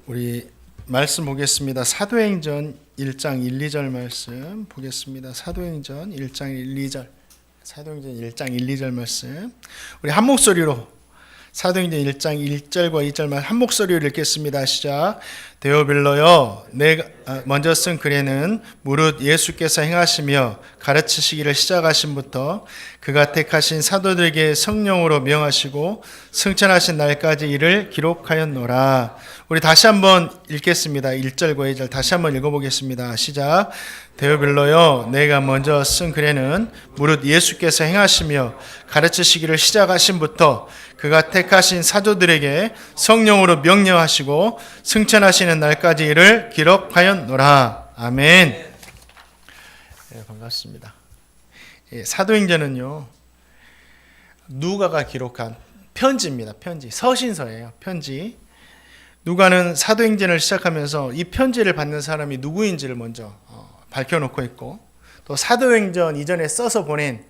우리 말씀 보겠습니다. 사도행전 1장 1, 2절 말씀 보겠습니다. 사도행전 1장 1, 2절. 사도행전 1장 1, 2절 말씀. 우리 한 목소리로 사도행전 1장 1절과 2절 말 한 목소리로 읽겠습니다. 시작. 데오빌로여, 내가 먼저 쓴 글에는 무릇 예수께서 행하시며 가르치시기를 시작하신부터 그가 택하신 사도들에게 성령으로 명하시고 승천하신 날까지 이를 기록하였노라. 우리 다시 한번 읽겠습니다. 1절과 2절 다시 한번 읽어보겠습니다. 시작. 데오빌로여, 내가 먼저 쓴 글에는 무릇 예수께서 행하시며 가르치시기를 시작하신부터 그가 택하신 사도들에게 성령으로 명령하시고 승천하시는 날까지 이를 기록하였노라. 아멘. 네, 반갑습니다. 사도행전은요, 누가가 기록한 편지입니다. 편지, 서신서예요. 편지. 누가는 사도행전을 시작하면서 이 편지를 받는 사람이 누구인지를 먼저 밝혀놓고 있고, 또 사도행전 이전에 써서 보낸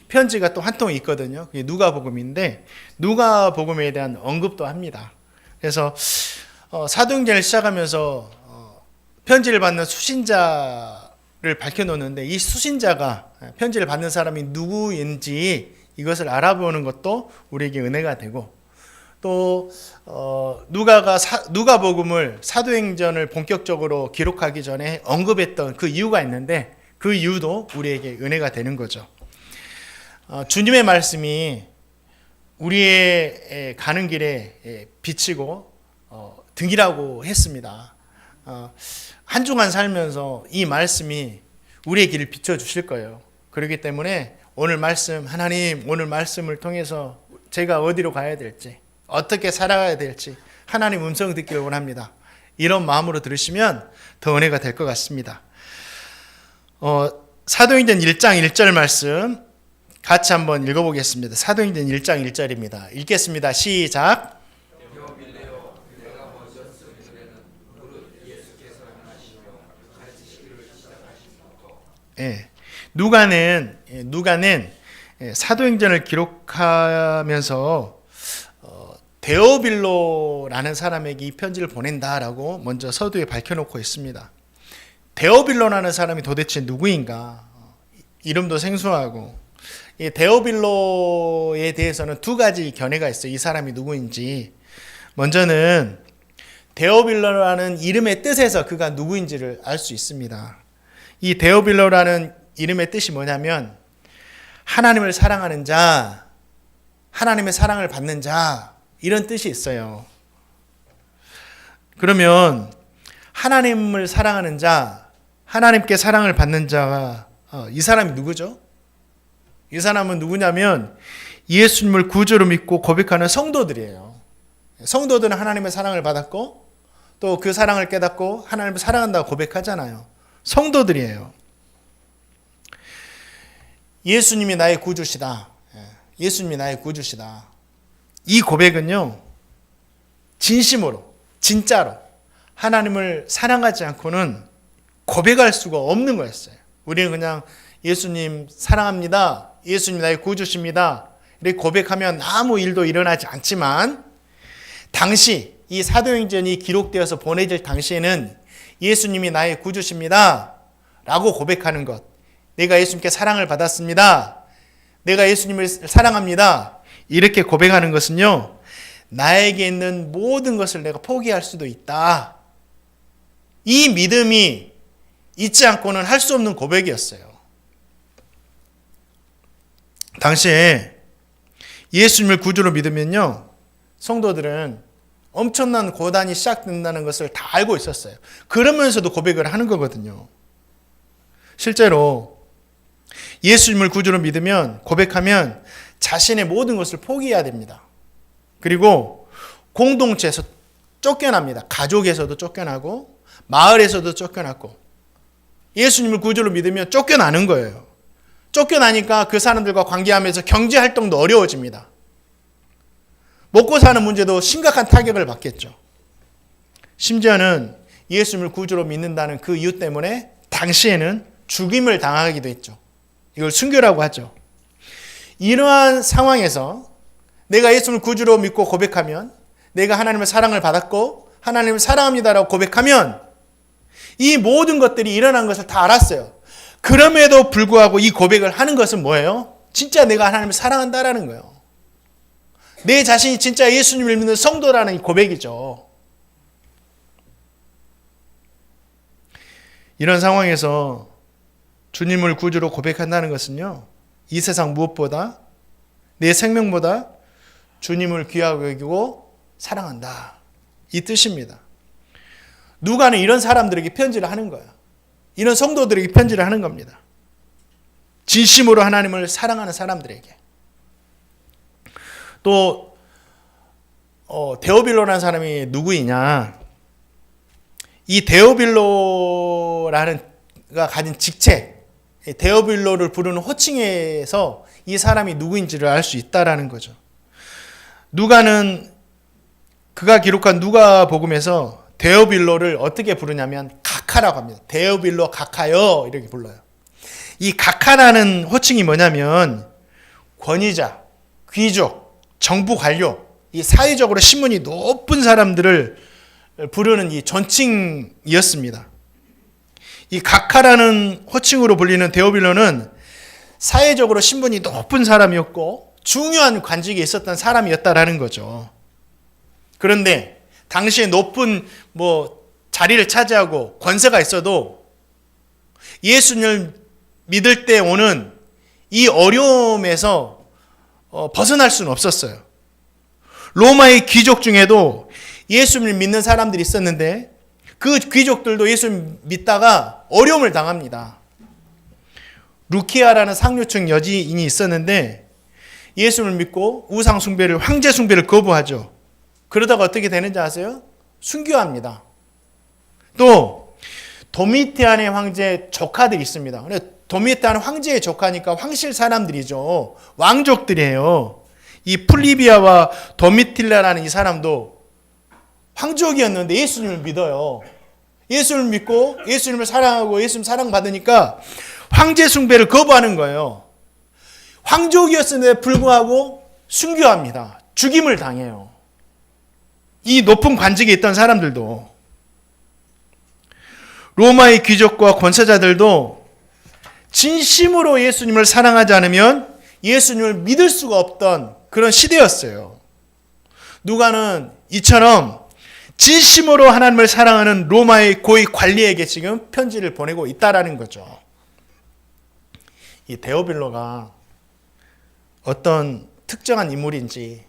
편지가 또 한 통 있거든요. 그게 누가복음인데 누가복음에 대한 언급도 합니다. 그래서 사도행전을 시작하면서 편지를 받는 수신자를 밝혀놓는데, 이 수신자가 편지를 받는 사람이 누구인지 이것을 알아보는 것도 우리에게 은혜가 되고, 또 누가가 누가복음을 사도행전을 본격적으로 기록하기 전에 언급했던 그 이유가 있는데, 그 이유도 우리에게 은혜가 되는 거죠. 주님의 말씀이 우리의 가는 길에 비치고 등이라고 했습니다. 한 주간 살면서 이 말씀이 우리의 길을 비춰주실 거예요. 그렇기 때문에 오늘 말씀, 하나님 오늘 말씀을 통해서 제가 어디로 가야 될지, 어떻게 살아가야 될지 하나님 음성 듣기를 원합니다. 이런 마음으로 들으시면 더 은혜가 될 것 같습니다. 사도행전 1장 1절 말씀 같이 한번 읽어보겠습니다. 사도행전 1장 1절입니다. 읽겠습니다. 시작. 예, 누가는 사도행전을 기록하면서 데오빌로라는 사람에게 이 편지를 보낸다라고 먼저 서두에 밝혀놓고 있습니다. 데오빌로라는 사람이 도대체 누구인가? 이름도 생소하고, 이 데오빌로에 대해서는 두 가지 견해가 있어요. 이 사람이 누구인지. 먼저는 데오빌로라는 이름의 뜻에서 그가 누구인지를 알 수 있습니다. 이 데오빌로라는 이름의 뜻이 뭐냐면 하나님을 사랑하는 자, 하나님의 사랑을 받는 자, 이런 뜻이 있어요. 그러면 하나님을 사랑하는 자, 하나님께 사랑을 받는 자가 이 사람이 누구죠? 이 사람은 누구냐면 예수님을 구주로 믿고 고백하는 성도들이에요. 성도들은 하나님의 사랑을 받았고 또 그 사랑을 깨닫고 하나님을 사랑한다고 고백하잖아요. 성도들이에요. 예수님이 나의 구주시다. 예수님이 나의 구주시다. 이 고백은요, 진심으로, 진짜로 하나님을 사랑하지 않고는 고백할 수가 없는 거였어요. 우리는 그냥 예수님 사랑합니다, 예수님 나의 구주십니다, 이렇게 고백하면 아무 일도 일어나지 않지만, 당시 이 사도행전이 기록되어서 보내질 당시에는 예수님이 나의 구주십니다 라고 고백하는 것, 내가 예수님께 사랑을 받았습니다, 내가 예수님을 사랑합니다, 이렇게 고백하는 것은요, 나에게 있는 모든 것을 내가 포기할 수도 있다, 이 믿음이 있지 않고는 할 수 없는 고백이었어요. 당시에 예수님을 구주로 믿으면요, 성도들은 엄청난 고난이 시작된다는 것을 다 알고 있었어요. 그러면서도 고백을 하는 거거든요. 실제로 예수님을 구주로 믿으면, 고백하면 자신의 모든 것을 포기해야 됩니다. 그리고 공동체에서 쫓겨납니다. 가족에서도 쫓겨나고 마을에서도 쫓겨났고, 예수님을 구주로 믿으면 쫓겨나는 거예요. 쫓겨나니까 그 사람들과 관계하면서 경제활동도 어려워집니다. 먹고 사는 문제도 심각한 타격을 받겠죠. 심지어는 예수님을 구주로 믿는다는 그 이유 때문에 당시에는 죽임을 당하기도 했죠. 이걸 순교라고 하죠. 이러한 상황에서 내가 예수님을 구주로 믿고 고백하면 내가 하나님의 사랑을 받았고 하나님을 사랑합니다라고 고백하면 이 모든 것들이 일어난 것을 다 알았어요. 그럼에도 불구하고 이 고백을 하는 것은 뭐예요? 진짜 내가 하나님을 사랑한다라는 거예요. 내 자신이 진짜 예수님을 믿는 성도라는 이 고백이죠. 이런 상황에서 주님을 구주로 고백한다는 것은요, 이 세상 무엇보다 내 생명보다 주님을 귀하게 여기고 사랑한다, 이 뜻입니다. 누가는 이런 사람들에게 편지를 하는 거야. 이런 성도들에게 편지를 하는 겁니다. 진심으로 하나님을 사랑하는 사람들에게. 또 데오빌로라는 사람이 누구이냐? 이 데오빌로라는 가 가진 직책, 데오빌로를 부르는 호칭에서 이 사람이 누구인지를 알 수 있다라는 거죠. 누가는 그가 기록한 누가복음에서 데오빌로를 어떻게 부르냐면 가카라고 합니다. 데오빌로 가카요, 이렇게 불러요. 이 가카라는 호칭이 뭐냐면 권위자, 귀족, 정부 관료, 이 사회적으로 신분이 높은 사람들을 부르는 이 존칭이었습니다. 이 가카라는 호칭으로 불리는 데오빌로는 사회적으로 신분이 높은 사람이었고 중요한 관직에 있었던 사람이었다라는 거죠. 그런데 당시에 높은 자리를 차지하고 권세가 있어도 예수님을 믿을 때 오는 이 어려움에서 벗어날 수는 없었어요. 로마의 귀족 중에도 예수님을 믿는 사람들이 있었는데 그 귀족들도 예수를 믿다가 어려움을 당합니다. 루키아라는 상류층 여지인이 있었는데 예수를 믿고 우상 숭배를, 황제 숭배를 거부하죠. 그러다가 어떻게 되는지 아세요? 순교합니다. 또 도미티안의 황제 조카들이 있습니다. 도미티안 황제의 조카니까 황실 사람들이죠. 왕족들이에요. 이 플리비아와 도미틸라라는 이 사람도 황족이었는데 예수님을 믿어요. 예수님을 믿고 예수님을 사랑하고 예수님 사랑받으니까 황제 숭배를 거부하는 거예요. 황족이었음에도 불구하고 순교합니다. 죽임을 당해요. 이 높은 관직에 있던 사람들도. 로마의 귀족과 권세자들도 진심으로 예수님을 사랑하지 않으면 예수님을 믿을 수가 없던 그런 시대였어요. 누가는 이처럼 진심으로 하나님을 사랑하는 로마의 고위 관리에게 지금 편지를 보내고 있다라는 거죠. 이 데오빌로가 어떤 특정한 인물인지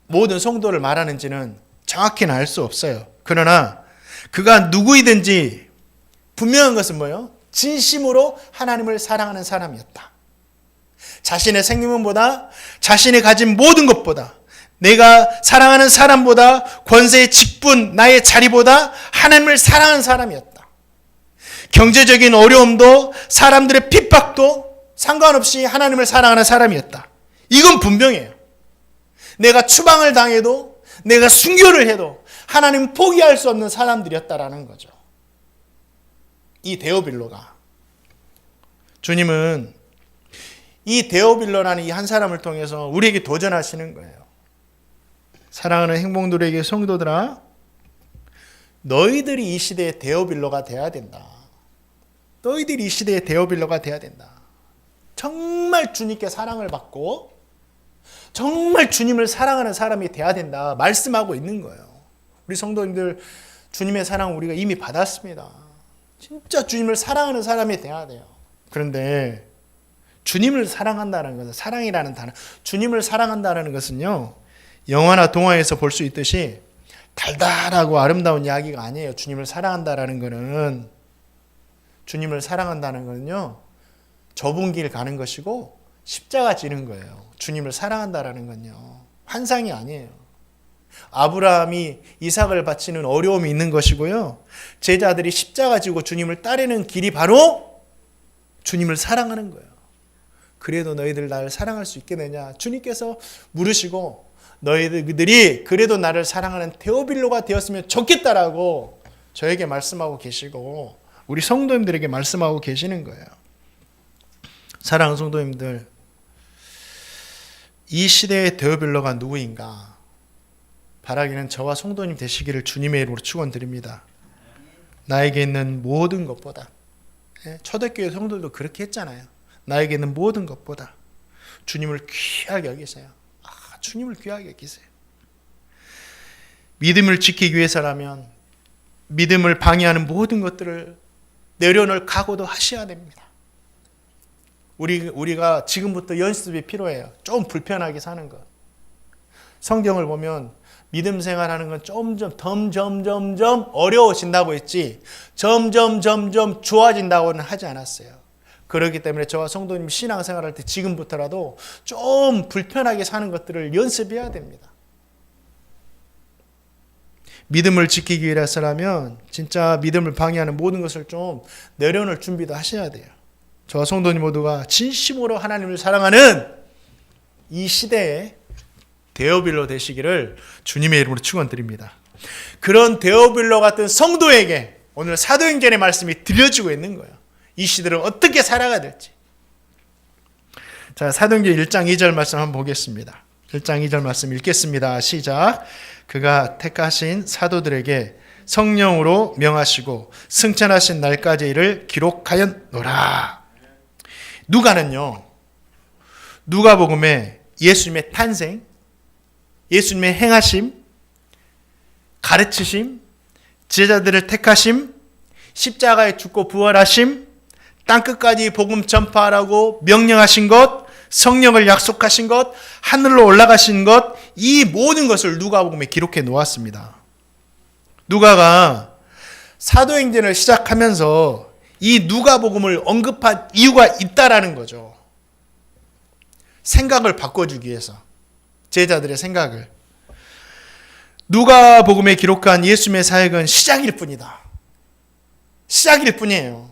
모든 성도를 말하는지는 정확히는 알 수 없어요. 그러나 그가 누구이든지 분명한 것은 뭐예요? 진심으로 하나님을 사랑하는 사람이었다. 자신의 생명보다, 자신이 가진 모든 것보다, 내가 사랑하는 사람보다, 권세의 직분, 나의 자리보다 하나님을 사랑하는 사람이었다. 경제적인 어려움도 사람들의 핍박도 상관없이 하나님을 사랑하는 사람이었다. 이건 분명해요. 내가 추방을 당해도, 내가 순교를 해도 하나님 포기할 수 없는 사람들이었다라는 거죠. 이 데오빌로가. 주님은 이 데오빌로라는 이 한 사람을 통해서 우리에게 도전하시는 거예요. 사랑하는 행복들에게, 성도들아, 너희들이 이 시대의 데오빌로가 돼야 된다. 너희들이 이 시대의 데오빌로가 돼야 된다. 정말 주님께 사랑을 받고 정말 주님을 사랑하는 사람이 돼야 된다 말씀하고 있는 거예요. 우리 성도님들, 주님의 사랑 우리가 이미 받았습니다. 진짜 주님을 사랑하는 사람이 돼야 돼요. 그런데 주님을 사랑한다는 것은, 사랑이라는 단어, 주님을 사랑한다는 것은요, 영화나 동화에서 볼 수 있듯이 달달하고 아름다운 이야기가 아니에요. 주님을 사랑한다라는 것은, 주님을 사랑한다는 것은요, 좁은 길 가는 것이고 십자가 지는 거예요. 주님을 사랑한다라는 건요, 환상이 아니에요. 아브라함이 이삭을 바치는 어려움이 있는 것이고요, 제자들이 십자가 지고 주님을 따르는 길이 바로 주님을 사랑하는 거예요. 그래도 너희들 나를 사랑할 수 있겠느냐? 주님께서 물으시고, 너희들이 그래도 나를 사랑하는 데오빌로가 되었으면 좋겠다라고 저에게 말씀하고 계시고 우리 성도님들에게 말씀하고 계시는 거예요. 사랑하는 성도님들, 이 시대의 데오빌로가 누구인가? 바라기는 저와 성도님 되시기를 주님의 이름으로 축원드립니다. 나에게 있는 모든 것보다, 초대교회 성도들도 그렇게 했잖아요. 나에게 있는 모든 것보다 주님을 귀하게 여기세요. 주님을 귀하게 여기세요. 믿음을 지키기 위해서라면 믿음을 방해하는 모든 것들을 내려놓을 각오도 하셔야 됩니다. 우리가 지금부터 연습이 필요해요. 좀 불편하게 사는 것. 성경을 보면 믿음 생활하는 건 점점 어려워진다고 했지 점점 좋아진다고는 하지 않았어요. 그렇기 때문에 저와 성도님 신앙생활할 때 지금부터라도 좀 불편하게 사는 것들을 연습해야 됩니다. 믿음을 지키기 위해서라면 진짜 믿음을 방해하는 모든 것을 좀 내려놓을 준비도 하셔야 돼요. 저와 성도님 모두가 진심으로 하나님을 사랑하는 이 시대에 데오빌로 되시기를 주님의 이름으로 축원드립니다. 그런 데오빌로 같은 성도에게 오늘 사도행전의 말씀이 들려주고 있는 거예요. 이 시대를 어떻게 살아가야 될지. 자, 사도행전 1장 2절 말씀 한번 보겠습니다. 1장 2절 말씀 읽겠습니다. 시작. 그가 택하신 사도들에게 성령으로 명하시고 승천하신 날까지 이를 기록하였노라. 누가는요, 누가복음에 예수님의 탄생, 예수님의 행하심, 가르치심, 제자들을 택하심, 십자가에 죽고 부활하심, 땅끝까지 복음 전파하라고 명령하신 것, 성령을 약속하신 것, 하늘로 올라가신 것, 이 모든 것을 누가복음에 기록해 놓았습니다. 누가가 사도행전을 시작하면서 이 누가복음을 언급한 이유가 있다라는 거죠. 생각을 바꿔주기 위해서. 제자들의 생각을. 누가복음에 기록한 예수님의 사역은 시작일 뿐이다. 시작일 뿐이에요.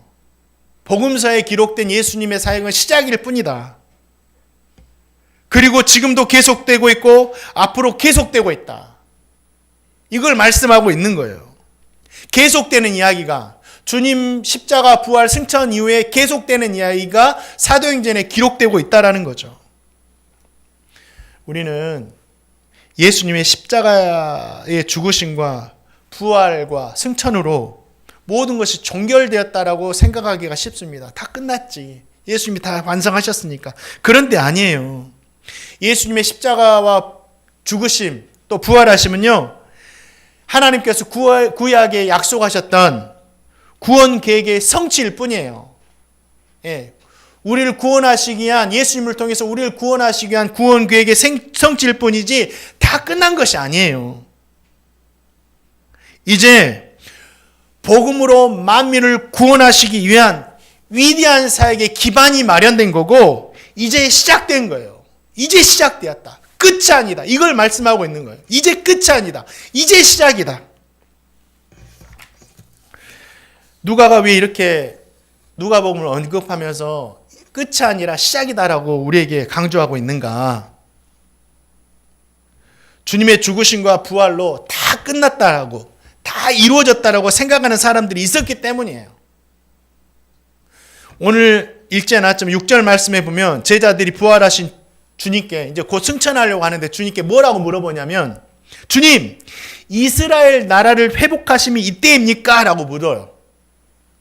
복음서에 기록된 예수님의 사역은 시작일 뿐이다. 그리고 지금도 계속되고 있고 앞으로 계속되고 있다. 이걸 말씀하고 있는 거예요. 계속되는 이야기가, 주님 십자가 부활 승천 이후에 계속되는 이야기가 사도행전에 기록되고 있다라는 거죠. 우리는 예수님의 십자가의 죽으심과 부활과 승천으로 모든 것이 종결되었다라고 생각하기가 쉽습니다. 다 끝났지. 예수님이 다 완성하셨으니까. 그런데 아니에요. 예수님의 십자가와 죽으심 또 부활하심은요, 하나님께서 구약에 약속하셨던 구원 계획의 성취일 뿐이에요. 우리를 구원하시기 위한, 예수님을 통해서 우리를 구원하시기 위한 구원 계획의 성취일 뿐이지 다 끝난 것이 아니에요. 이제 복음으로 만민을 구원하시기 위한 위대한 사역의 기반이 마련된 거고 이제 시작된 거예요. 이제 시작되었다. 끝이 아니다. 이걸 말씀하고 있는 거예요. 이제 끝이 아니다. 이제 시작이다. 누가가 왜 이렇게 누가복음을 언급하면서 끝이 아니라 시작이다라고 우리에게 강조하고 있는가? 주님의 죽으심과 부활로 다 끝났다라고, 다 이루어졌다라고 생각하는 사람들이 있었기 때문이에요. 오늘 읽지 않았지만 6절 말씀에 보면 제자들이 부활하신 주님께 이제 곧 승천하려고 하는데 주님께 뭐라고 물어보냐면, 주님, 이스라엘 나라를 회복하심이 이때입니까? 라고 물어요.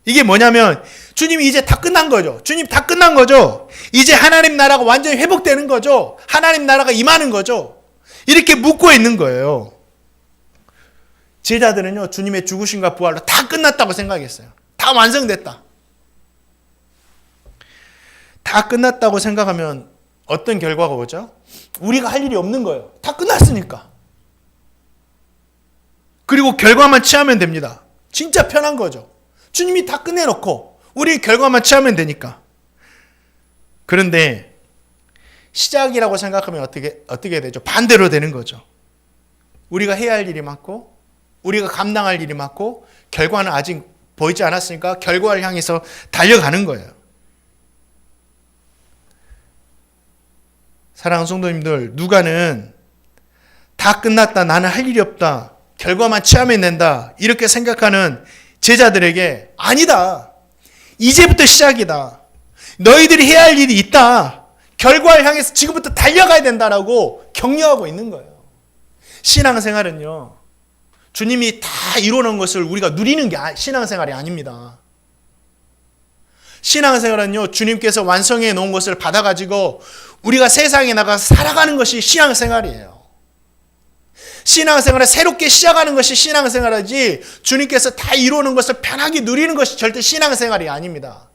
이게 뭐냐면 주님이 이제 다 끝난 거죠. 주님 다 끝난 거죠. 이제 하나님 나라가 완전히 회복되는 거죠. 하나님 나라가 임하는 거죠. 이렇게 묻고 있는 거예요. 제자들은요, 주님의 죽으심과 부활로 다 끝났다고 생각했어요. 다 완성됐다. 다 끝났다고 생각하면 어떤 결과가 오죠? 우리가 할 일이 없는 거예요. 다 끝났으니까. 그리고 결과만 취하면 됩니다. 진짜 편한 거죠. 주님이 다 끝내놓고 우리 결과만 취하면 되니까. 그런데 시작이라고 생각하면 어떻게 되죠? 반대로 되는 거죠. 우리가 해야 할 일이 많고 우리가 감당할 일이 많고 결과는 아직 보이지 않았으니까 결과를 향해서 달려가는 거예요. 사랑하는 성도님들, 누가는 다 끝났다, 나는 할 일이 없다, 결과만 취하면 된다 이렇게 생각하는 제자들에게 아니다, 이제부터 시작이다, 너희들이 해야 할 일이 있다, 결과를 향해서 지금부터 달려가야 된다라고 격려하고 있는 거예요. 신앙생활은요, 주님이 다 이루어놓은 것을 우리가 누리는 게 신앙생활이 아닙니다. 신앙생활은요, 주님께서 완성해 놓은 것을 받아가지고 우리가 세상에 나가서 살아가는 것이 신앙생활이에요. 신앙생활을 새롭게 시작하는 것이 신앙생활이지, 주님께서 다 이루어놓은 것을 편하게 누리는 것이 절대 신앙생활이 아닙니다.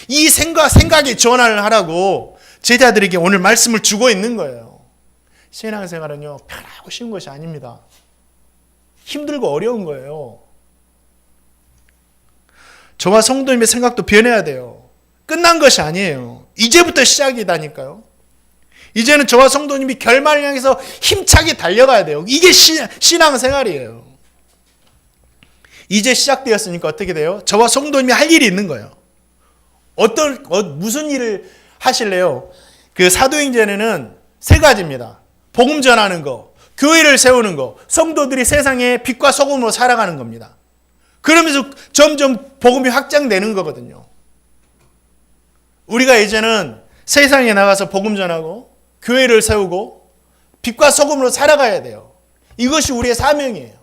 이 생각의 전환을 하라고 제자들에게 오늘 말씀을 주고 있는 거예요. 신앙생활은요, 편하고 쉬운 것이 아닙니다. 힘들고 어려운 거예요. 저와 성도님의 생각도 변해야 돼요. 끝난 것이 아니에요. 이제부터 시작이다니까요. 이제는 저와 성도님이 결말을 향해서 힘차게 달려가야 돼요. 이게 신앙생활이에요. 이제 시작되었으니까 어떻게 돼요? 저와 성도님이 할 일이 있는 거예요. 무슨 일을 하실래요? 그 사도행전에는 3가지입니다. 복음 전하는 거, 교회를 세우는 거, 성도들이 세상에 빛과 소금으로 살아가는 겁니다. 그러면서 점점 복음이 확장되는 거거든요. 우리가 이제는 세상에 나가서 복음 전하고 교회를 세우고 빛과 소금으로 살아가야 돼요. 이것이 우리의 사명이에요.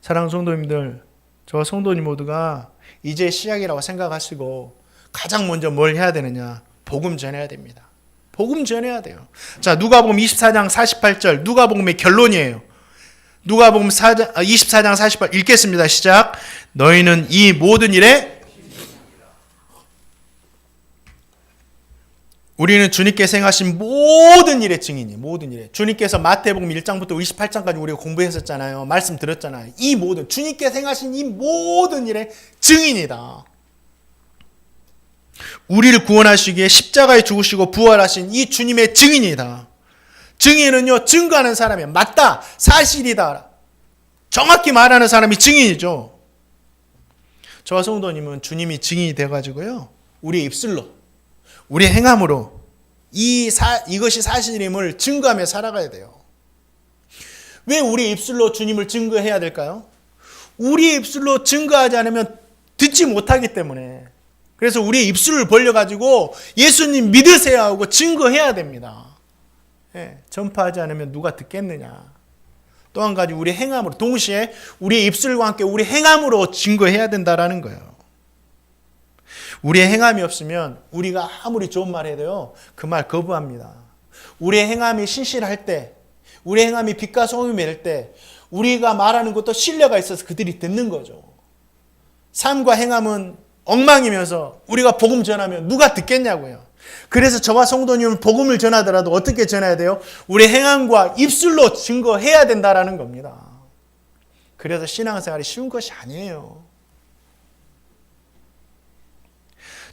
사랑하는 성도님들, 저와 성도님 모두가 이제 시작이라고 생각하시고 가장 먼저 뭘 해야 되느냐? 복음 전해야 됩니다. 복음 전해야 돼요. 자, 누가복음 24장 48절, 누가복음의 결론이에요. 누가복음 24장 48 읽겠습니다. 시작. 너희는 이 모든 일에 우리는 주님께서 행하신 모든 일의 증인이 모든 일에 주님께서 마태복음 1장부터 28장까지 우리가 공부했었잖아요. 말씀 들었잖아요. 이 모든 주님께서 행하신 이 모든 일의 증인이다. 우리를 구원하시기에 십자가에 죽으시고 부활하신 이 주님의 증인이다. 증인은요, 증거하는 사람이에요. 맞다, 사실이다, 정확히 말하는 사람이 증인이죠. 저와 성도님은 주님이 증인이 돼가지고요, 우리의 입술로, 우리의 행함으로 이것이 사실임을 증거하며 살아가야 돼요. 왜 우리 입술로 주님을 증거해야 될까요? 우리 입술로 증거하지 않으면 듣지 못하기 때문에. 그래서 우리의 입술을 벌려가지고 예수님 믿으세요 하고 증거해야 됩니다. 예, 전파하지 않으면 누가 듣겠느냐. 또 한 가지 우리 행함으로, 동시에 우리의 입술과 함께 우리 행함으로 증거해야 된다라는 거예요. 우리의 행함이 없으면 우리가 아무리 좋은 말 해도요, 그 말 거부합니다. 우리의 행함이 신실할 때, 우리의 행함이 빛과 소금이 될 때 우리가 말하는 것도 신뢰가 있어서 그들이 듣는 거죠. 삶과 행함은 엉망이면서 우리가 복음 전하면 누가 듣겠냐고요. 그래서 저와 성도님은 복음을 전하더라도 어떻게 전해야 돼요? 우리 행함과 입술로 증거해야 된다라는 겁니다. 그래서 신앙생활이 쉬운 것이 아니에요.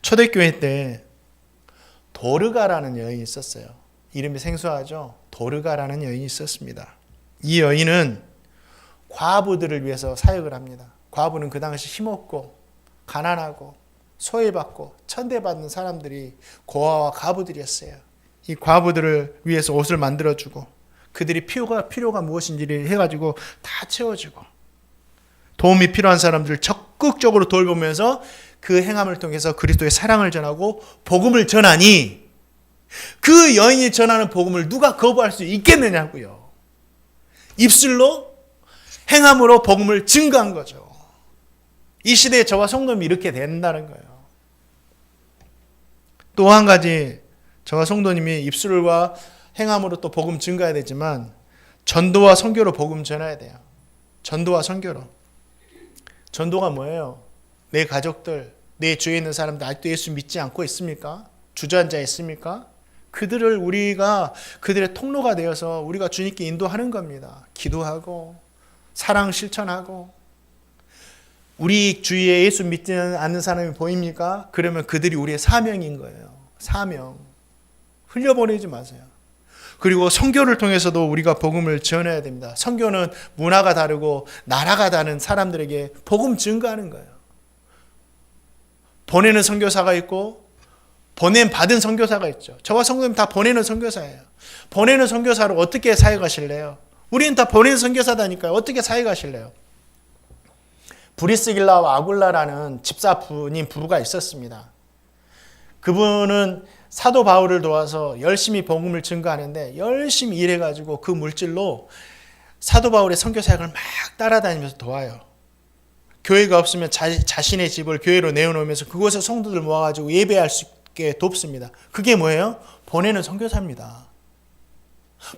초대교회 때 도르가라는 여인이 있었어요. 이름이 생소하죠? 도르가라는 여인이 있었습니다. 이 여인은 과부들을 위해서 사역을 합니다. 과부는 그 당시 힘없고 가난하고 소외받고 천대받는 사람들이 고아와 과부들이었어요. 이 과부들을 위해서 옷을 만들어주고 그들이 필요가 무엇인지를 해가지고 다 채워주고 도움이 필요한 사람들을 적극적으로 돌보면서 그 행함을 통해서 그리스도의 사랑을 전하고 복음을 전하니 그 여인이 전하는 복음을 누가 거부할 수 있겠느냐고요. 입술로 행함으로 복음을 증거한 거죠. 이 시대에 저와 성도님이 이렇게 된다는 거예요. 또 한 가지 저와 성도님이 입술과 행함으로 또 복음 증거해야 되지만 전도와 선교로 복음 전해야 돼요. 전도와 선교로. 전도가 뭐예요? 내 가족들, 내 주위에 있는 사람들 아직도 예수 믿지 않고 있습니까? 주저앉아 있습니까? 그들을 우리가 그들의 통로가 되어서 우리가 주님께 인도하는 겁니다. 기도하고 사랑 실천하고. 우리 주위에 예수 믿지 않는 사람이 보입니까? 그러면 그들이 우리의 사명인 거예요. 사명. 흘려보내지 마세요. 그리고 선교를 통해서도 우리가 복음을 전해야 됩니다. 선교는 문화가 다르고 나라가 다른 사람들에게 복음 증거하는 거예요. 보내는 선교사가 있고 받은 선교사가 있죠. 저와 성도님 다 보내는 선교사예요. 보내는 선교사로 어떻게 사역하실래요? 우리는 다 보내는 선교사다니까요. 어떻게 사역하실래요? 브리스길라와 아굴라라는 집사님 부부가 있었습니다. 그분은 사도 바울을 도와서 열심히 복음을 증거하는데 열심히 일해가지고 그 물질로 사도 바울의 선교 사역을 막 따라다니면서 도와요. 교회가 없으면 자신의 집을 교회로 내어놓으면서 그곳에 성도들 모아가지고 예배할 수 있게 돕습니다. 그게 뭐예요? 보내는 선교사입니다.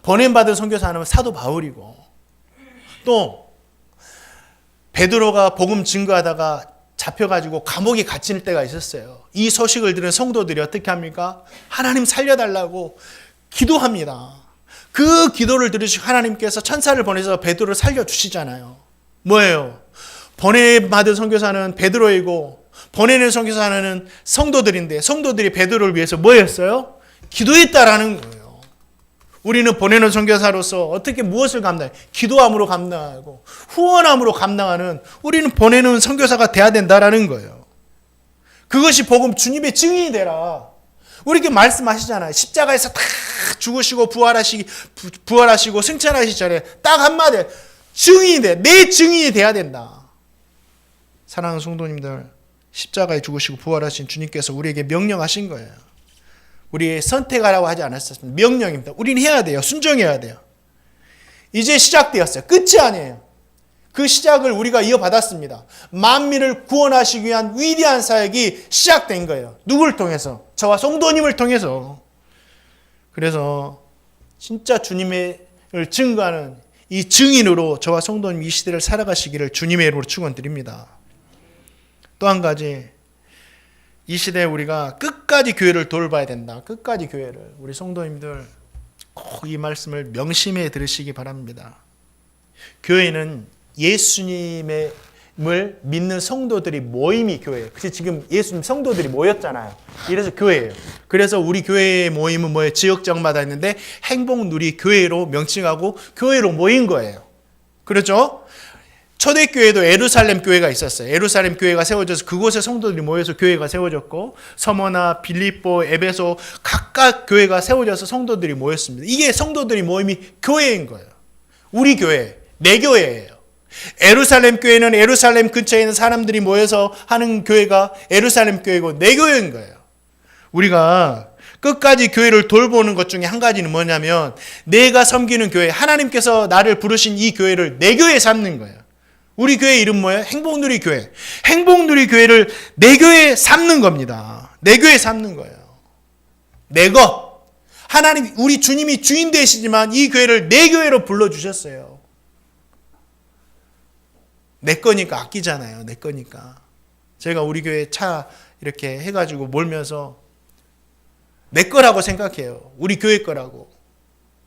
보냄받은 선교사는 사도 바울이고, 또 베드로가 복음 증거하다가 잡혀가지고 감옥에 갇힐 때가 있었어요. 이 소식을 들은 성도들이 어떻게 합니까? 하나님 살려달라고 기도합니다. 그 기도를 들으시고 하나님께서 천사를 보내서 베드로를 살려주시잖아요. 뭐예요? 보내받은 선교사는 베드로이고 보내는 선교사는 성도들인데, 성도들이 베드로를 위해서 뭐였어요? 기도했다라는 거예요. 우리는 보내는 선교사로서 어떻게 무엇을 감당해? 기도함으로 감당하고 후원함으로 감당하는, 우리는 보내는 선교사가 돼야 된다라는 거예요. 그것이 복음 주님의 증인이 되라. 우리에게 말씀하시잖아요. 십자가에서 다 죽으시고 부활하시고 승천하시기 전에 딱 한마디, 증인이 돼. 내 증인이 돼야 된다. 사랑하는 성도님들, 십자가에 죽으시고 부활하신 주님께서 우리에게 명령하신 거예요. 우리 선택하라고 하지 않았습니다. 명령입니다. 우리는 해야 돼요. 순종해야 돼요. 이제 시작되었어요. 끝이 아니에요. 그 시작을 우리가 이어받았습니다. 만민을 구원하시기 위한 위대한 사역이 시작된 거예요. 누굴 통해서? 저와 성도님을 통해서. 그래서 진짜 주님을 증거하는 이 증인으로 저와 성도님 이 시대를 살아가시기를 주님의 이름으로 축원드립니다. 또 한 가지, 이 시대에 우리가 끝까지 교회를 돌봐야 된다. 끝까지 교회를. 우리 성도님들 꼭 이 말씀을 명심해 들으시기 바랍니다. 교회는 예수님을 믿는 성도들이 모임이 교회예요. 지금 예수님 성도들이 모였잖아요. 이래서 교회예요. 그래서 우리 교회의 모임은 뭐예요? 지역장마다 있는데 행복누리 교회로 명칭하고 교회로 모인 거예요. 그렇죠? 초대교회도 예루살렘 교회가 있었어요. 예루살렘 교회가 세워져서 그곳에 성도들이 모여서 교회가 세워졌고, 서머나 빌립보, 에베소 각각 교회가 세워져서 성도들이 모였습니다. 이게 성도들이 모임이 교회인 거예요. 우리 교회, 내 교회예요. 예루살렘 교회는 예루살렘 근처에 있는 사람들이 모여서 하는 교회가 예루살렘 교회고 내 교회인 거예요. 우리가 끝까지 교회를 돌보는 것 중에 한 가지는 뭐냐면, 내가 섬기는 교회, 하나님께서 나를 부르신 이 교회를 내 교회에 삼는 거예요. 우리 교회 이름 뭐예요? 행복누리 교회. 행복누리 교회를 내 교회에 삼는 겁니다. 내 교회에 삼는 거예요. 내 것. 하나님, 우리 주님이 주인 되시지만 이 교회를 내 교회로 불러주셨어요. 내 거니까 아끼잖아요. 내 거니까. 제가 우리 교회 차 이렇게 해가지고 몰면서 내 거라고 생각해요. 우리 교회 거라고.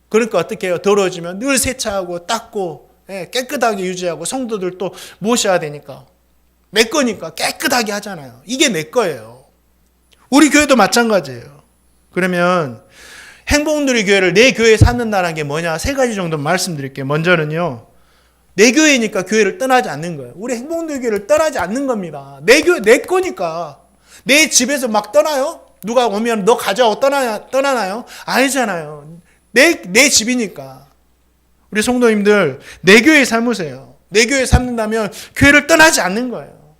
그러니까 어떻게 해요? 더러워지면 늘 세차하고 닦고 깨끗하게 유지하고 성도들 또 모셔야 되니까 내 거니까 깨끗하게 하잖아요. 이게 내 거예요. 우리 교회도 마찬가지예요. 그러면 행복누리 교회를 내 교회에 삼는다는 게 뭐냐? 세 가지 정도 말씀드릴게요. 먼저는요, 내 교회니까 교회를 떠나지 않는 거예요. 우리 행복누리 교회를 떠나지 않는 겁니다. 내 교회 내 거니까. 내 집에서 막 떠나요? 누가 오면 너 가져오고 떠나나요? 아니잖아요. 내 집이니까. 우리 성도님들 내 교회에 삼으세요. 내 교회에 삼는다면 교회를 떠나지 않는 거예요.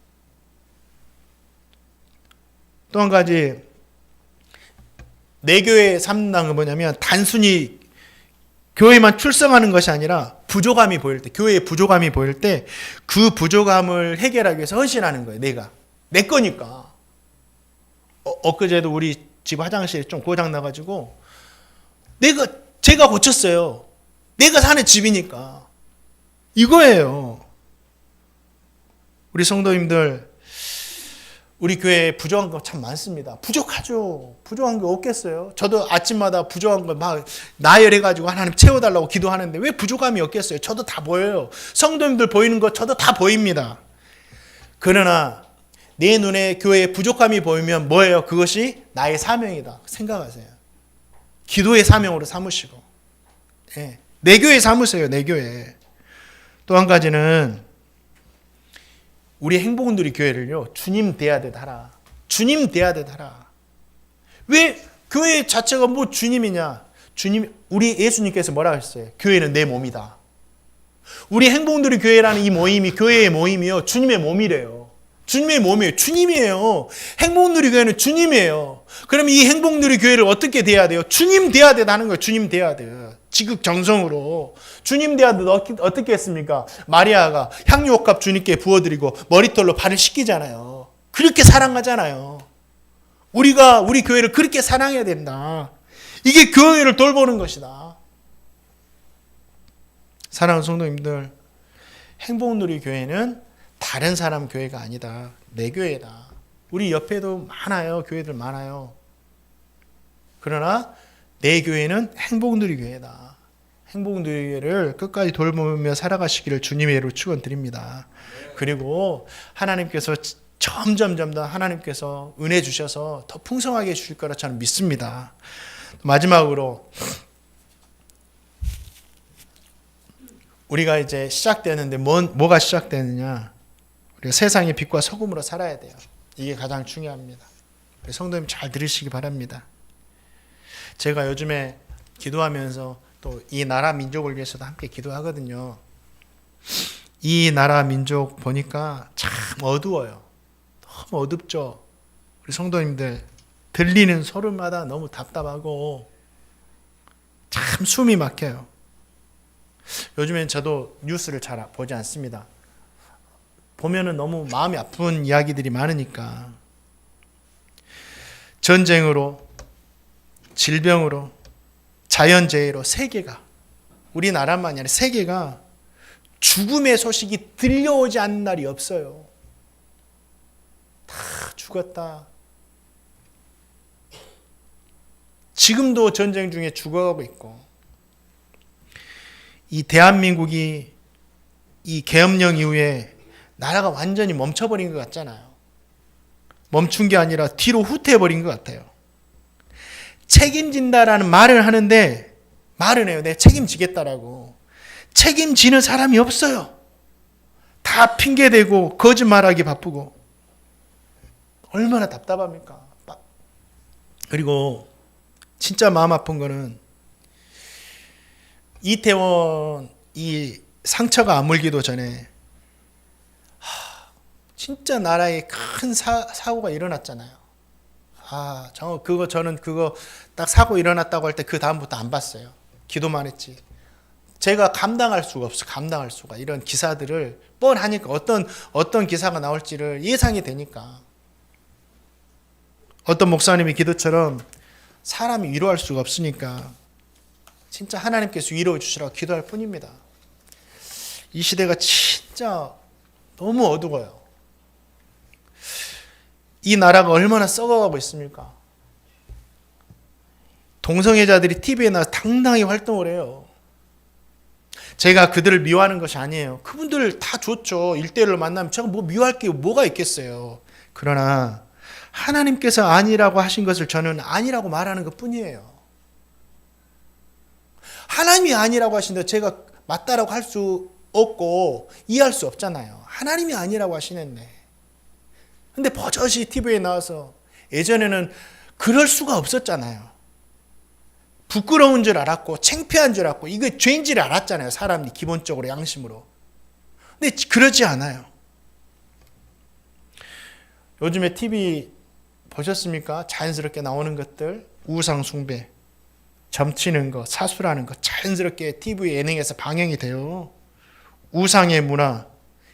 또 한 가지, 내 교회에 삼는다는 건 뭐냐면 단순히 교회만 출석하는 것이 아니라 부족함이 보일 때, 교회에 부족함이 보일 때 그 부족함을 해결하기 위해서 헌신하는 거예요. 내가. 내 거니까. 엊그제도 우리 집 화장실이 좀 고장 나가지고 제가 고쳤어요. 내가 사는 집이니까. 이거예요. 우리 성도님들, 우리 교회에 부족한 거 참 많습니다. 부족하죠. 부족한 게 없겠어요. 저도 아침마다 부족한 거 막 나열해가지고 하나님 채워달라고 기도하는데 왜 부족함이 없겠어요? 저도 다 보여요. 성도님들 보이는 거 저도 다 보입니다. 그러나 내 눈에 교회에 부족함이 보이면 뭐예요? 그것이 나의 사명이다 생각하세요. 기도의 사명으로 삼으시고. 네. 내 교회 삼으세요. 내 교회. 또 한 가지는 우리 행복누리 교회를요, 주님 대하듯 하라. 주님 대하듯 하라. 왜 교회 자체가 뭐 주님이냐? 우리 예수님께서 뭐라고 했어요? 교회는 내 몸이다. 우리 행복누리 교회라는 이 모임이, 교회의 모임이요, 주님의 몸이래요. 주님의 몸이에요. 주님이에요. 행복누리 교회는 주님이에요. 그럼 이 행복누리 교회를 어떻게 돼야 돼요? 주님 돼야 된다는 거예요. 주님 돼야 돼요. 지극정성으로. 주님 돼야 돼. 어떻게 했습니까? 마리아가 향유옥합 주님께 부어드리고 머리털로 발을 씻기잖아요. 그렇게 사랑하잖아요. 우리가 우리 교회를 그렇게 사랑해야 된다. 이게 교회를 돌보는 것이다. 사랑하는 성도님들, 행복누리 교회는 다른 사람 교회가 아니다. 내 교회다. 우리 옆에도 많아요. 교회들 많아요. 그러나 내 교회는 행복누리 교회다. 행복누리 교회를 끝까지 돌보며 살아가시기를 주님의 이름으로 축원드립니다. 그리고 하나님께서 점점 더 하나님께서 은혜 주셔서 더 풍성하게 해주실 거라 저는 믿습니다. 마지막으로 우리가 이제 시작되는데 뭐가 시작되느냐? 우리가 세상의 빛과 소금으로 살아야 돼요. 이게 가장 중요합니다. 우리 성도님 잘 들으시기 바랍니다. 제가 요즘에 기도하면서 또 이 나라 민족을 위해서도 함께 기도하거든요. 이 나라 민족 보니까 참 어두워요. 너무 어둡죠. 우리 성도님들 들리는 소리마다 너무 답답하고 참 숨이 막혀요. 요즘엔 저도 뉴스를 잘 보지 않습니다. 보면은 너무 마음이 아픈 이야기들이 많으니까. 전쟁으로, 질병으로, 자연재해로 세계가, 우리나라만이 아니라 세계가 죽음의 소식이 들려오지 않는 날이 없어요. 다 죽었다. 지금도 전쟁 중에 죽어가고 있고, 이 대한민국이 이 계엄령 이후에 나라가 완전히 멈춰버린 것 같잖아요. 멈춘 게 아니라 뒤로 후퇴해버린 것 같아요. 책임진다라는 말을 하는데, 말은 해요. 내가 책임지겠다라고. 책임지는 사람이 없어요. 다 핑계대고 거짓말하기 바쁘고. 얼마나 답답합니까? 그리고 진짜 마음 아픈 거는 이태원 이 상처가 아물기도 전에 진짜 나라에 큰 사고가 일어났잖아요. 저는 그거 딱 사고 일어났다고 할 때 그 다음부터 안 봤어요. 기도만 했지. 제가 감당할 수가. 이런 기사들을 뻔하니까 어떤 기사가 나올지를 예상이 되니까. 어떤 목사님이 기도처럼 사람이 위로할 수가 없으니까 진짜 하나님께서 위로해 주시라고 기도할 뿐입니다. 이 시대가 진짜 너무 어두워요. 이 나라가 얼마나 썩어가고 있습니까? 동성애자들이 TV에 나와서 당당히 활동을 해요. 제가 그들을 미워하는 것이 아니에요. 그분들 다 좋죠. 1대1로 만나면 제가 미워할 게 뭐가 있겠어요. 그러나 하나님께서 아니라고 하신 것을 저는 아니라고 말하는 것 뿐이에요. 하나님이 아니라고 하시는데 제가 맞다라고 할 수 없고 이해할 수 없잖아요. 하나님이 아니라고 하시는데. 근데 버젓이 TV에 나와서 예전에는 그럴 수가 없었잖아요. 부끄러운 줄 알았고 창피한 줄 알았고 이거 죄인 줄 알았잖아요. 사람이 기본적으로 양심으로. 근데 그러지 않아요. 요즘에 TV 보셨습니까? 자연스럽게 나오는 것들, 우상 숭배, 점치는 거, 사수라는 거 자연스럽게 TV 예능에서 방영이 돼요. 우상의 문화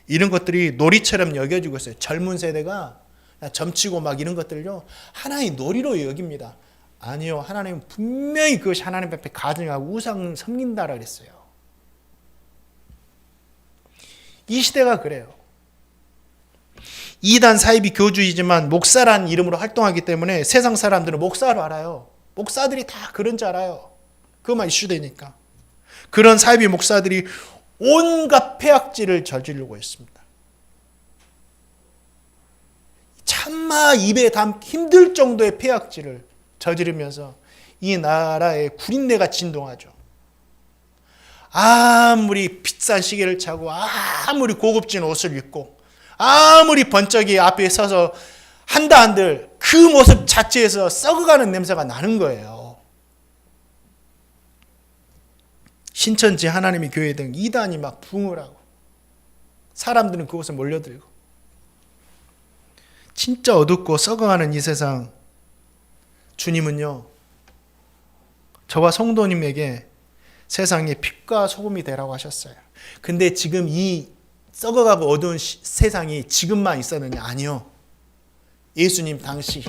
이런 것들이 놀이처럼 여겨지고 있어요. 젊은 세대가 점치고 막 이런 것들요 하나의 놀이로 여깁니다. 아니요, 하나님은 분명히 그것이 하나님 앞에 가증하고 우상 섬긴다라 그랬어요. 이 시대가 그래요. 이단 사이비 교주이지만 목사라는 이름으로 활동하기 때문에 세상 사람들은 목사로 알아요. 목사들이 다 그런 줄 알아요. 그것만 이슈되니까. 그런 사이비 목사들이 온갖 폐악질을 저지르고 있습니다. 참마 입에 담기 힘들 정도의 폐악질을 저지르면서 이 나라의 구린내가 진동하죠. 아무리 비싼 시계를 차고 아무리 고급진 옷을 입고 아무리 번쩍이 앞에 서서 한다 한들 그 모습 자체에서 썩어가는 냄새가 나는 거예요. 신천지 하나님의 교회 등 이단이 막 부흥을 하고 사람들은 그곳에 몰려들고 진짜 어둡고 썩어가는 이 세상 주님은요, 저와 성도님에게 세상에 빛과 소금이 되라고 하셨어요. 근데 지금 이 썩어가고 어두운 세상이 지금만 있었느냐? 아니요. 예수님 당시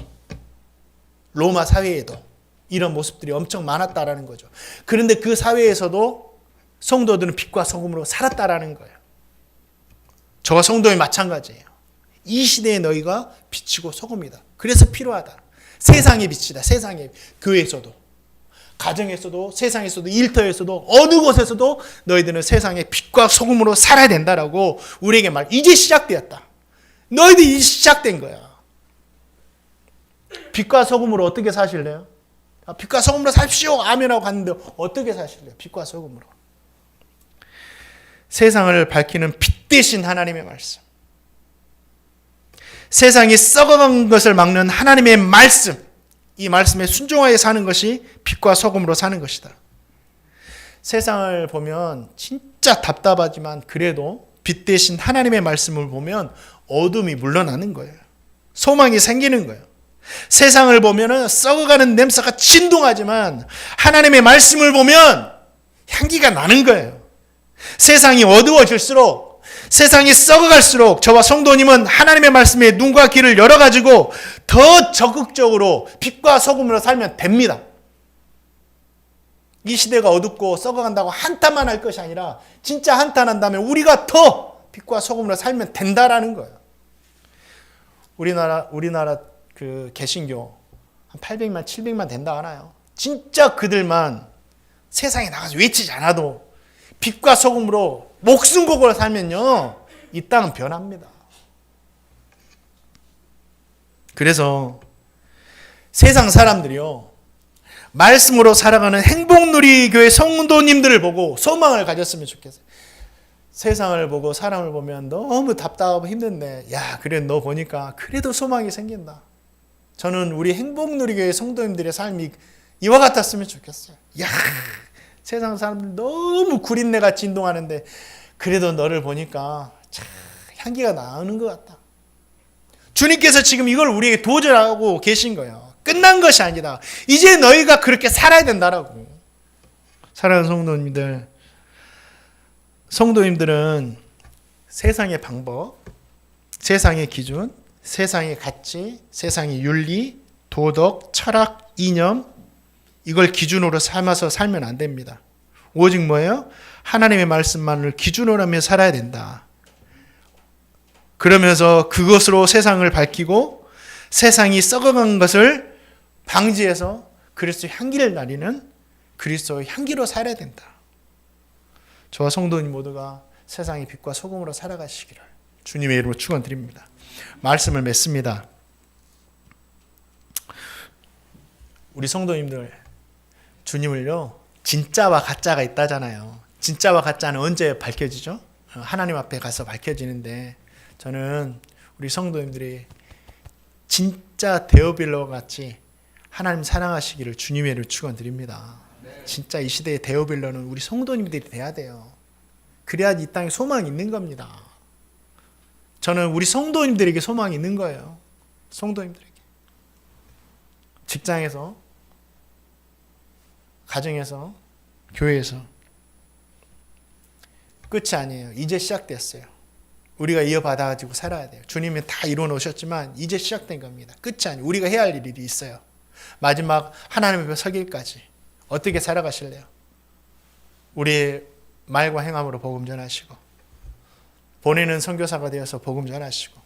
로마 사회에도 이런 모습들이 엄청 많았다라는 거죠. 그런데 그 사회에서도 성도들은 빛과 소금으로 살았다라는 거예요. 저와 성도의 마찬가지예요. 이 시대에 너희가 빛이고 소금이다. 그래서 필요하다. 세상의 빛이다. 세상의 교회에서도, 가정에서도, 세상에서도, 일터에서도, 어느 곳에서도 너희들은 세상의 빛과 소금으로 살아야 된다라고 우리에게 이제 시작되었다. 너희들 이제 시작된 거야. 빛과 소금으로 어떻게 사실래요? 빛과 소금으로 삽시오. 아멘하고 갔는데 어떻게 사실래요? 빛과 소금으로. 세상을 밝히는 빛 대신 하나님의 말씀. 세상이 썩어간 것을 막는 하나님의 말씀. 이 말씀에 순종하여 사는 것이 빛과 소금으로 사는 것이다. 세상을 보면 진짜 답답하지만 그래도 빛 대신 하나님의 말씀을 보면 어둠이 물러나는 거예요. 소망이 생기는 거예요. 세상을 보면 썩어가는 냄새가 진동하지만 하나님의 말씀을 보면 향기가 나는 거예요. 세상이 어두워질수록, 세상이 썩어갈수록 저와 성도님은 하나님의 말씀에 눈과 귀를 열어가지고 더 적극적으로 빛과 소금으로 살면 됩니다. 이 시대가 어둡고 썩어간다고 한탄만 할 것이 아니라 진짜 한탄한다면 우리가 더 빛과 소금으로 살면 된다라는 거예요. 우리나라 그 개신교 한 800만, 700만 된다 하나요? 진짜 그들만 세상에 나가서 외치지 않아도 빛과 소금으로 목숨 걸고 살면요, 이 땅은 변합니다. 그래서 세상 사람들이요, 말씀으로 살아가는 행복누리교회 성도님들을 보고 소망을 가졌으면 좋겠어요. 세상을 보고 사람을 보면 너무 답답하고 힘든데, 야, 그래 너 보니까 그래도 소망이 생긴다. 저는 우리 행복누리교회 성도님들의 삶이 이와 같았으면 좋겠어요. 야, 세상 사람들 너무 구린내가 진동하는데 그래도 너를 보니까 참 향기가 나는 것 같다. 주님께서 지금 이걸 우리에게 도전하고 계신 거예요. 끝난 것이 아니다. 이제 너희가 그렇게 살아야 된다라고. 사랑하는 성도님들, 성도님들은 세상의 방법, 세상의 기준, 세상의 가치, 세상의 윤리, 도덕, 철학, 이념, 이걸 기준으로 삼아서 살면 안 됩니다. 오직 뭐예요? 하나님의 말씀만을 기준으로 하며 살아야 된다. 그러면서 그것으로 세상을 밝히고 세상이 썩어간 것을 방지해서 그리스도의 향기를 나리는 그리스도의 향기로 살아야 된다. 저와 성도님 모두가 세상의 빛과 소금으로 살아가시기를 주님의 이름으로 축원드립니다. 말씀을 맺습니다. 우리 성도님들, 주님을요, 진짜와 가짜가 있다잖아요. 진짜와 가짜는 언제 밝혀지죠? 하나님 앞에 가서 밝혀지는데, 저는 우리 성도님들이 진짜 데오빌러 같이 하나님 사랑하시기를 주님의 이름으로 축원드립니다. 진짜 이 시대의 데오빌러는 우리 성도님들이 돼야 돼요. 그래야 이 땅에 소망이 있는 겁니다. 저는 우리 성도님들에게 소망이 있는 거예요. 성도님들에게. 직장에서, 가정에서, 교회에서. 끝이 아니에요. 이제 시작됐어요. 우리가 이어받아가지고 살아야 돼요. 주님이 다 이루어 놓으셨지만 이제 시작된 겁니다. 끝이 아니에요. 우리가 해야 할 일이 있어요. 마지막 하나님 앞에 서기까지 어떻게 살아가실래요? 우리의 말과 행함으로 복음 전하시고, 보내는 선교사가 되어서 복음 전하시고,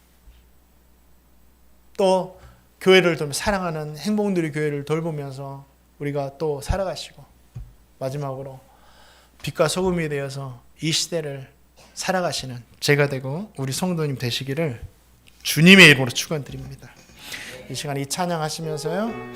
또 교회를 좀 사랑하는 행복누리 교회를 돌보면서 우리가 또 살아가시고, 마지막으로 빛과 소금이 되어서 이 시대를 살아가시는 제가 되고 우리 성도님 되시기를 주님의 이름으로 축원드립니다. 이 시간에 이 찬양하시면서요,